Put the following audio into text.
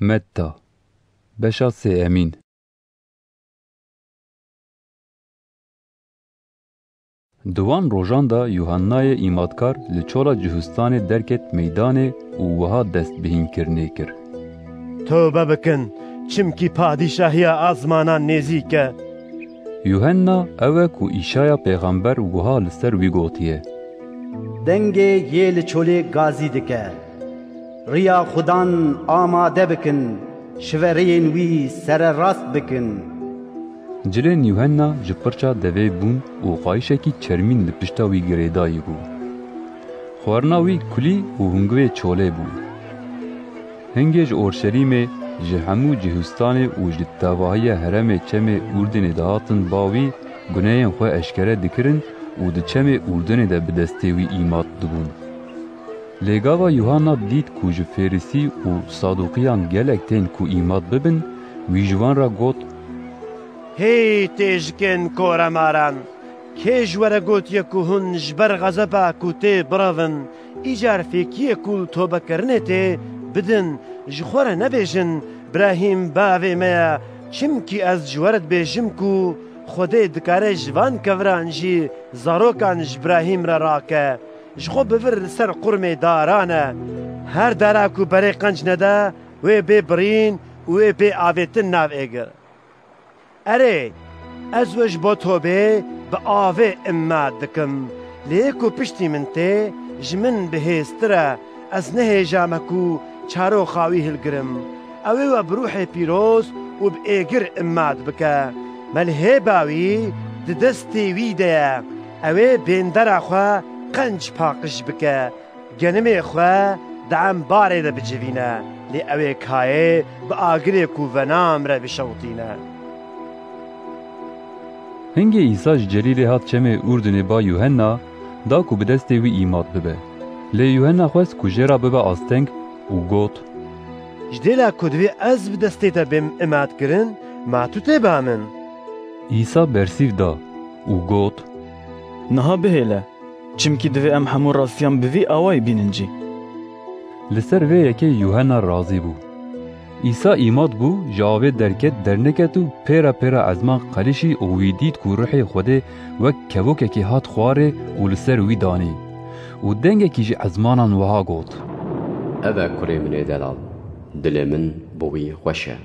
متى بشا سي امين. دوان روژان دا یوحنای ایمادکار لچولا جهستان درکت میدانه و وها دست بهین کرنه کر. توبه بکن چمکی پادشاهی آزمانان نزیکه. یوحنا اوه کو ایشایا پیغمبر وها لسر وی گوتیه. دنگه یه لچوله گازی دکه. ریا خودان آماده بکن. شورین وی سر راست بکن. جلین یوحنا جپرچا دوی بون و قایشکی چرمین لپشتا وی گریدایی بو. خوارنا وی کلی و هنگوی چوله بو. هنگیج اورشلیمه جهمو جهستان و جتاواهی حرم چم اردن دهاتن باوی گناهین خواه اشکره دکرن و ده چم اردن ده بدسته وی ایماد دبون. لگاوا یوحنا دید کو جو فریسی و صادوقیان گلک تین کو ایماد ببن وی جوان را گوت هی تیجکن کورا ماران که جوره گوت یکو هن جبر غزبا کو تی براون ایجار فیکی کول توبه کرنه تی بدن جخوره نبیجن براهیم باوی میا چمکی از جورت بیجم کو خوده دکاره جوان کوران جی زاروکان جبراهیم را راکه جخو بفر سر قرم دارانه هر داراکو بری قنج نده وی بی برین وی بی آویتن ناو ایگر اره از وش با توبه با آوه اماد دکم لیکو پشتی من تی جمن بهستره از نه جامکو چارو خاوی هلگرم اوی و بروح پیروز و بایگر اماد بکه ملهی باوی دستی ویده اوی بیندر خواه قنج پاقش بکه گنمی خواه دعم باره ده بجوینه لی اوی کایه با آگری کو ونام را بشوطینه. هنگی عیسی جلیل هات چم اردن با یوحنا دا کو بدسته وی ایماد ببه. لی یوحنا خواست کو جرا ببه آستنگ و گوت جدیلا کدوی از بدسته تا بیم اماد کرن ما تو تی بامن. عیسی برسیف دا و گوت نها بهیله چمکی دوی ام همون راستیان بوی آوای بیننجی. لسر وی یکی یوحنا راضی بو. عیسی ایماد بو جاوه درکت درنکتو پیرا پیرا ازمان قلیشی و ویدید کو روح خوده و کبوک اکی هات خواره و لسر وی دانی و دنگ اکی جی ازمانان وها گوت اوه کره من دلال دل من بوی خوشه.